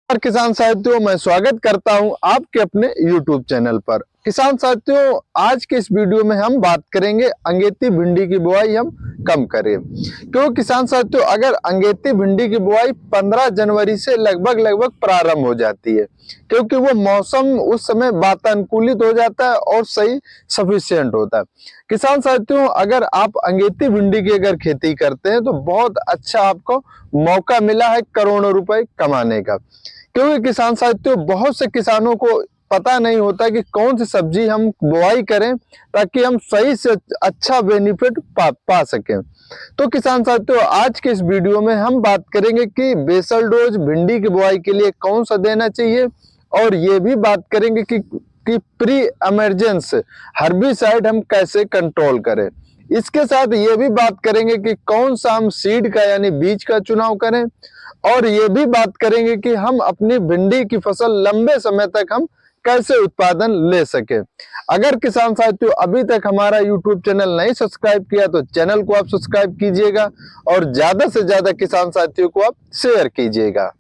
और किसान साथियों, मैं स्वागत करता हूं आपके अपने YouTube चैनल पर। किसान साथियों, आज के इस वीडियो में हम बात करेंगे अंगेती भिंडी की बुआई हम कम करें। क्यों किसान साथियों, अगर अंगेती भिंडी की बुआई 15 जनवरी से लगभग प्रारंभ हो जाती है, क्योंकि वो मौसम उस समय वातानुकूलित हो जाता है और सही सफिशिएंट होता है। किसान साथियों, अगर आप अंगेती भिंडी की अगर खेती करते हैं तो बहुत अच्छा आपको मौका मिला है करोड़ों रुपए कमाने का। क्योंकि किसान साथियों, बहुत से किसानों को पता नहीं होता कि कौन सी सब्जी हम बुआई करें ताकि हम सही से अच्छा बेनिफिट पा सकें। तो किसान साथियों, आज के इस वीडियो में हम बात करेंगे कि बेसल डोज भिंडी की बुआई के लिए कौन सा देना चाहिए, और ये भी बात करेंगे कि प्री एमरजेंस हर्बिसाइड हम कैसे कंट्रोल करें। इसके साथ ये भी बात करेंगे कि कौन सा हम सीड का यानी बीज का चुनाव करें, और ये भी बात करेंगे कि हम अपनी भिंडी की फसल लंबे समय तक हम कैसे उत्पादन ले सके। अगर किसान साथियों अभी तक हमारा YouTube चैनल नहीं सब्सक्राइब किया तो चैनल को आप सब्सक्राइब कीजिएगा और ज्यादा से ज्यादा किसान साथियों को आप शेयर कीजिएगा।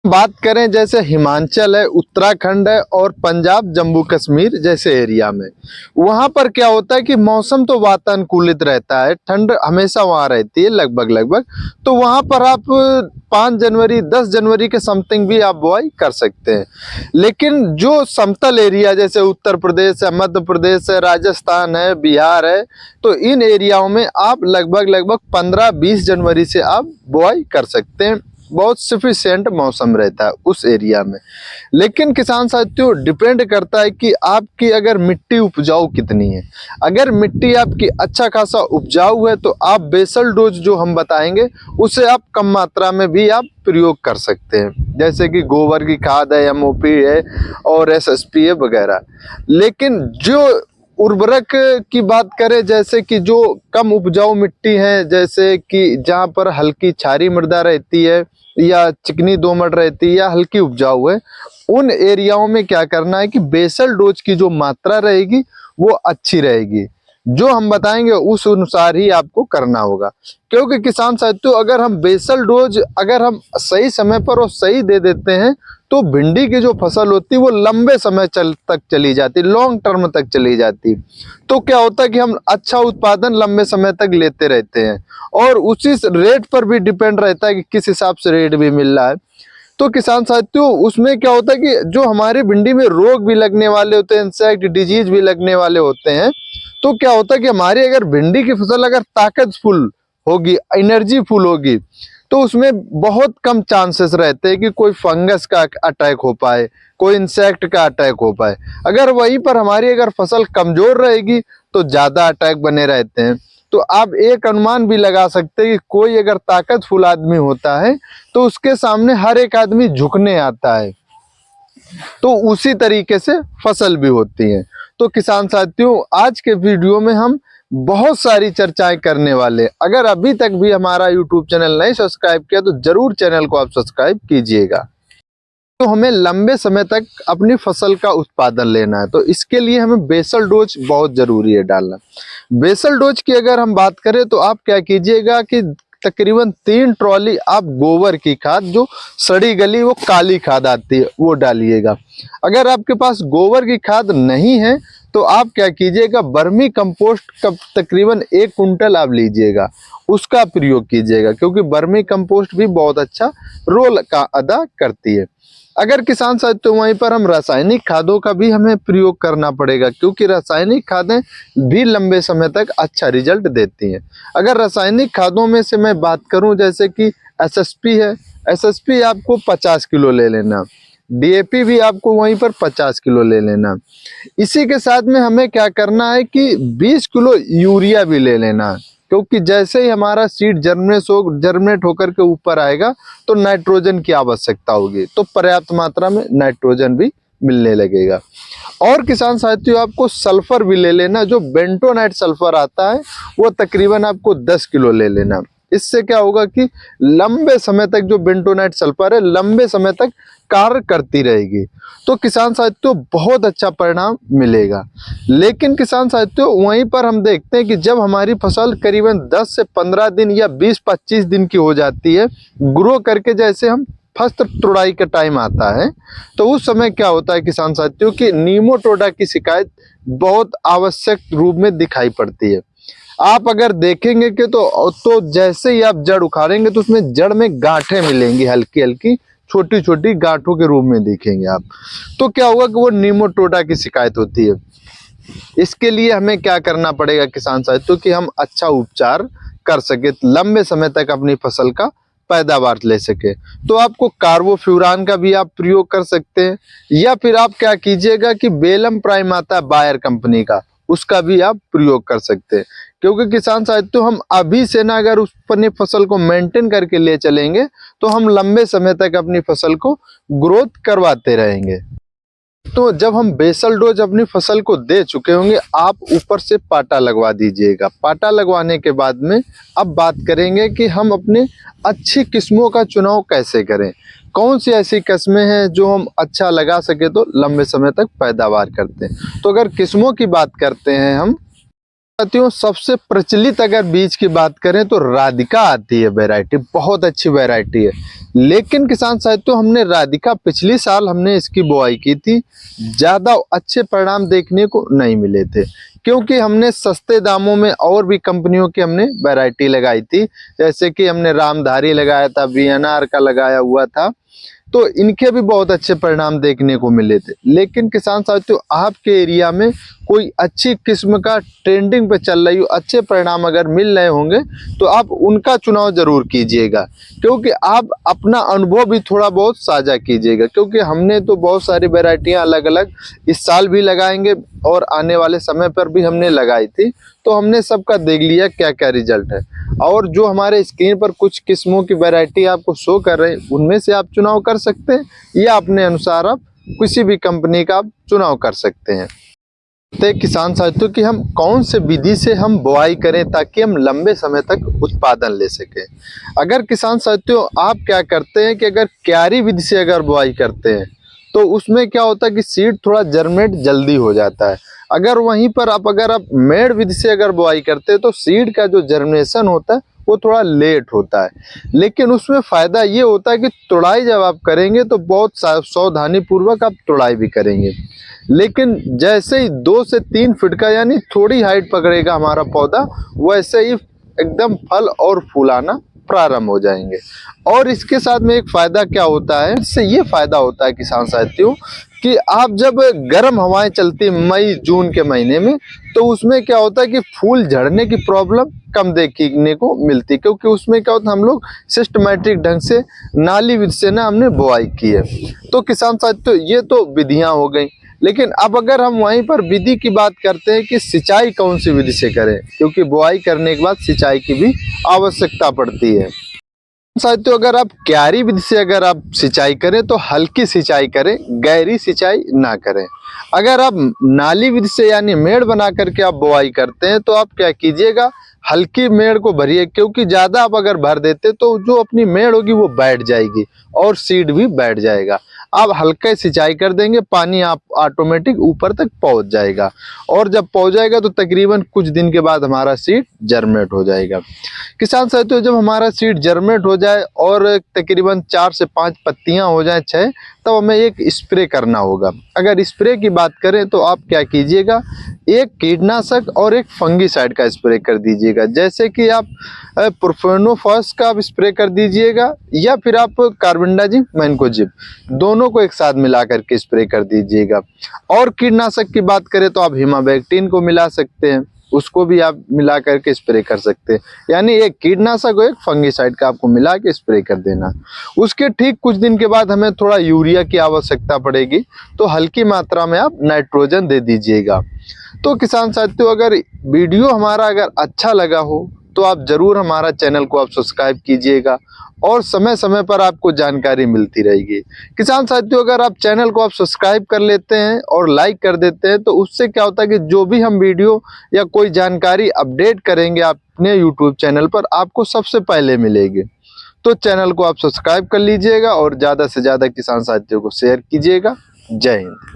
बात करें जैसे हिमाचल है, उत्तराखंड है और पंजाब जम्मू कश्मीर जैसे एरिया में, वहां पर क्या होता है कि मौसम तो वातानुकूलित रहता है, ठंड हमेशा वहां रहती है लगभग। तो वहां पर आप 5 जनवरी 10 जनवरी के समथिंग भी आप बुआई कर सकते हैं। लेकिन जो समतल एरिया जैसे उत्तर प्रदेश है, मध्य प्रदेश है, राजस्थान है, बिहार है, तो इन एरियाओं में आप लगभग 15-20 जनवरी से आप बुआई कर सकते हैं। बहुत सफिशिएंट मौसम रहता है उस एरिया में। लेकिन किसान साथियों, डिपेंड करता है कि आपकी अगर मिट्टी उपजाऊ कितनी है। अगर मिट्टी आपकी अच्छा खासा उपजाऊ है तो आप बेसल डोज जो हम बताएंगे उसे आप कम मात्रा में भी आप प्रयोग कर सकते हैं, जैसे कि गोबर की खाद है, MOP है और SSP है वगैरह। लेकिन जो उर्वरक की बात करें, जैसे कि जो कम उपजाऊ मिट्टी है, जैसे कि जहाँ पर हल्की क्षारीय मृदा रहती है या चिकनी दोमट रहती है या हल्की उपजाऊ है, उन एरियाओं में क्या करना है कि बेसल डोज की जो मात्रा रहेगी वो अच्छी रहेगी। जो हम बताएंगे उस अनुसार ही आपको करना होगा। क्योंकि किसान साथियों, अगर हम बेसल डोज अगर हम सही समय पर और सही दे देते हैं तो भिंडी की जो फसल होती है वो लंबे समय तक चली जाती, लॉन्ग टर्म तक चली जाती। तो क्या होता है कि हम अच्छा उत्पादन लंबे समय तक लेते रहते हैं, और उसी रेट पर भी डिपेंड रहता है कि किस हिसाब से रेट भी मिल रहा है। तो किसान साथियों, उसमें क्या होता है कि जो हमारी भिंडी में रोग भी लगने वाले होते हैं, इंसेक्ट डिजीज भी लगने वाले होते हैं, तो क्या होता है कि हमारी अगर भिंडी की फसल अगर ताकतफुल होगी, एनर्जी फुल होगी, तो उसमें बहुत कम चांसेस रहते हैं कि कोई फंगस का अटैक हो पाए, कोई इंसेक्ट का अटैक हो पाए। अगर वहीं पर हमारी अगर फसल कमजोर रहेगी तो ज्यादा अटैक बने रहते हैं। तो आप एक अनुमान भी लगा सकते हैं कि कोई अगर ताकतफुल आदमी होता है तो उसके सामने हर एक आदमी झुकने आता है, तो उसी तरीके से फसल भी होती है। तो किसान साथियों, आज के वीडियो में हम बहुत सारी चर्चाएं करने वाले। अगर अभी तक भी हमारा YouTube चैनल नहीं सब्सक्राइब किया तो जरूर चैनल को आप सब्सक्राइब कीजिएगा। तो हमें लंबे समय तक अपनी फसल का उत्पादन लेना है, तो इसके लिए हमें बेसल डोज बहुत जरूरी है डालना। बेसल डोज की अगर हम बात करें तो आप क्या कीजिएगा कि तकरीबन 3 ट्रॉली आप गोबर की खाद, जो सड़ी गली वो काली खाद आती है, वो डालिएगा। अगर आपके पास गोबर की खाद नहीं है तो आप क्या कीजिएगा, वर्मी कंपोस्ट का तकरीबन 1 कुंटल आप लीजिएगा, उसका प्रयोग कीजिएगा, क्योंकि वर्मी कंपोस्ट भी बहुत अच्छा रोल का अदा करती है। अगर किसान साथियों, वहीं पर हम रासायनिक खादों का भी हमें प्रयोग करना पड़ेगा, क्योंकि रासायनिक खादें भी लंबे समय तक अच्छा रिजल्ट देती हैं। अगर रासायनिक खादों में से मैं बात करूं, जैसे कि SSP है, SSP आपको 50 किलो ले लेना, DAP भी आपको वहीं पर 50 किलो ले लेना। इसी के साथ में हमें क्या करना है कि 20 किलो यूरिया भी ले लेना, क्योंकि जैसे ही हमारा सीड जर्मिनेट होकर के ऊपर आएगा तो नाइट्रोजन की आवश्यकता होगी, तो पर्याप्त मात्रा में नाइट्रोजन भी मिलने लगेगा। और किसान साथियों, आपको सल्फर भी ले लेना, जो बेंटोनाइट सल्फर आता है वो तकरीबन आपको 10 किलो ले लेना। इससे क्या होगा कि लंबे समय तक जो बेंटोनाइट सल्फर है लंबे समय तक कार्य करती रहेगी, तो किसान साथियों बहुत अच्छा परिणाम मिलेगा। लेकिन किसान साथियों, वहीं पर हम देखते हैं कि जब हमारी फसल करीबन 10 से 15 दिन या 20-25 दिन की हो जाती है, ग्रो करके जैसे हम फसल तुड़ाई का टाइम आता है तो उस समय क्या होता है किसान साथियों कि नीमोटोडा की शिकायत बहुत आवश्यक रूप में दिखाई पड़ती है। आप अगर देखेंगे कि तो जैसे ही आप जड़ उखाड़ेंगे तो उसमें जड़ में गांठें मिलेंगी, हल्की हल्की छोटी छोटी गांठों के रूप में दिखेंगे आप। तो क्या होगा कि वो नीमोटोडा की शिकायत होती है। इसके लिए हमें क्या करना पड़ेगा किसान साथियों कि हम अच्छा उपचार कर सके, लंबे समय तक अपनी फसल का पैदावार ले सके। तो आपको कार्बोफ्यूरान का भी आप प्रयोग कर सकते हैं, या फिर आप क्या कीजिएगा कि बेलम प्राइम आता है बायर कंपनी का, उसका भी आप प्रयोग कर सकते हैं। क्योंकि किसान साथियों हम अभी से ना अगर उस अपनी फसल को मेंटेन करके ले चलेंगे तो हम लंबे समय तक अपनी फसल को ग्रोथ करवाते रहेंगे। तो जब हम बेसल डोज अपनी फसल को दे चुके होंगे, आप ऊपर से पाटा लगवा दीजिएगा। पाटा लगवाने के बाद में अब बात करेंगे कि हम अपने अच्छी किस्मों का चुनाव कैसे करें, कौन सी ऐसी किस्में हैं जो हम अच्छा लगा सके तो लंबे समय तक पैदावार करते हैं। तो अगर किस्मों की बात करते हैं हम साथियों, सबसे प्रचलित अगर बीज की बात करें तो राधिका आती है वैरायटी, बहुत अच्छी वैरायटी है। लेकिन किसान साथियों हमने राधिका पिछली साल हमने इसकी बुआई की थी, ज़्यादा अच्छे परिणाम देखने को नहीं मिले थे क्योंकि हमने सस्ते दामों में और भी कंपनियों की हमने वैरायटी लगाई थी। जैसे कि हमने रामधारी लगाया था, वीएनआर का लगाया हुआ था, तो इनके भी बहुत अच्छे परिणाम देखने को मिले थे। लेकिन किसान साथियों आपके एरिया में कोई अच्छी किस्म का ट्रेंडिंग पे चल रही हो, अच्छे परिणाम अगर मिल रहे होंगे तो आप उनका चुनाव जरूर कीजिएगा, क्योंकि आप अपना अनुभव भी थोड़ा बहुत साझा कीजिएगा। क्योंकि हमने तो बहुत सारी वैरायटियां अलग अलग इस साल भी लगाएंगे और आने वाले समय पर भी हमने लगाई थी, तो हमने सबका देख लिया क्या क्या रिजल्ट है। और जो हमारे स्क्रीन पर कुछ किस्मों की वैरायटी आपको शो कर रहे हैं उनमें से आप चुनाव कर सकते हैं, या अपने अनुसार आप किसी भी कंपनी का आप चुनाव कर सकते हैं। तो किसान साथियों कि हम कौन से विधि से हम बुआई करें ताकि हम लंबे समय तक उत्पादन ले सकें। अगर किसान साथियों आप क्या करते हैं कि अगर क्यारी विधि से अगर बुआई करते हैं तो उसमें क्या होता है कि सीड थोड़ा जर्मेट जल्दी हो जाता है। अगर वहीं पर अगर आप मेड़ विधि से अगर बुआई करते हैं तो सीड का जो जर्मिनेशन होता है वो थोड़ा लेट होता है। लेकिन उसमें फ़ायदा ये होता है कि तुड़ाई जब आप करेंगे तो बहुत सावधानी पूर्वक आप तुड़ाई भी करेंगे। लेकिन जैसे ही 2 से 3 फीट का यानी थोड़ी हाइट पकड़ेगा हमारा पौधा, वैसे ही एकदम फल और फूलाना प्रारंभ हो जाएंगे। और इसके साथ में एक फ़ायदा क्या होता है, इससे ये फ़ायदा होता है किसान साथियों कि आप जब गर्म हवाएं चलती मई जून के महीने में तो उसमें क्या होता है कि फूल झड़ने की प्रॉब्लम कम देखने को मिलती, क्योंकि उसमें क्या होता है हम लोग सिस्टमेटिक ढंग से नाली विधि से ना हमने बुआई की है। तो किसान साथियों ये तो विधियां हो गई, लेकिन अब अगर हम वहीं पर विधि की बात करते हैं कि सिंचाई कौन सी विधि से करें, क्योंकि बुआई करने के बाद सिंचाई की भी आवश्यकता पड़ती है। साथियों अगर आप क्यारी विधि से अगर आप सिंचाई करें तो हल्की सिंचाई करें, गहरी सिंचाई ना करें। अगर आप नाली विधि से यानी मेड़ बना करके आप बुआई करते हैं तो आप क्या कीजिएगा, हल्की मेड़ को भरिए, क्योंकि ज़्यादा आप अगर भर देते तो जो अपनी मेड़ होगी वो बैठ जाएगी और सीड भी बैठ जाएगा। आप हल्का सिंचाई कर देंगे, पानी आप ऑटोमेटिक ऊपर तक पहुंच जाएगा, और जब पहुंच जाएगा तो तकरीबन कुछ दिन के बाद हमारा सीड जर्मेट हो जाएगा। किसान साथियों जब हमारा सीड जर्मेट हो जाए और तकरीबन 4 से 5 पत्तियां हो जाए 6, तब हमें एक स्प्रे करना होगा। अगर स्प्रे की बात करें तो आप क्या कीजिएगा, एक कीटनाशक और एक फंगीसाइड का स्प्रे कर दीजिएगा। जैसे कि आप प्रोफेनोफॉस का आप स्प्रे कर दीजिएगा, या फिर आप कार्बेंडाजिम मैंकोजिब दोनों को एक साथ मिला करके स्प्रे कर दीजिएगा। और कीटनाशक की बात करें तो आप हिमाबैक्टीन को मिला सकते हैं, उसको भी आप मिला करके स्प्रे कर सकते हैं। यानी एक कीटनाशक और एक फंगीसाइड का आपको मिला के स्प्रे कर देना। उसके ठीक कुछ दिन के बाद हमें थोड़ा यूरिया की आवश्यकता पड़ेगी, तो हल्की मात्रा में आप नाइट्रोजन दे दीजिएगा। तो किसान साथियों अगर वीडियो हमारा अगर अच्छा लगा हो तो आप ज़रूर हमारा चैनल को आप सब्सक्राइब कीजिएगा, और समय समय पर आपको जानकारी मिलती रहेगी। किसान साथियों अगर आप चैनल को आप सब्सक्राइब कर लेते हैं और लाइक कर देते हैं तो उससे क्या होता है कि जो भी हम वीडियो या कोई जानकारी अपडेट करेंगे अपने यूट्यूब चैनल पर आपको सबसे पहले मिलेगी। तो चैनल को आप सब्सक्राइब कर लीजिएगा और ज़्यादा से ज़्यादा किसान साथियों को शेयर कीजिएगा। जय हिंद।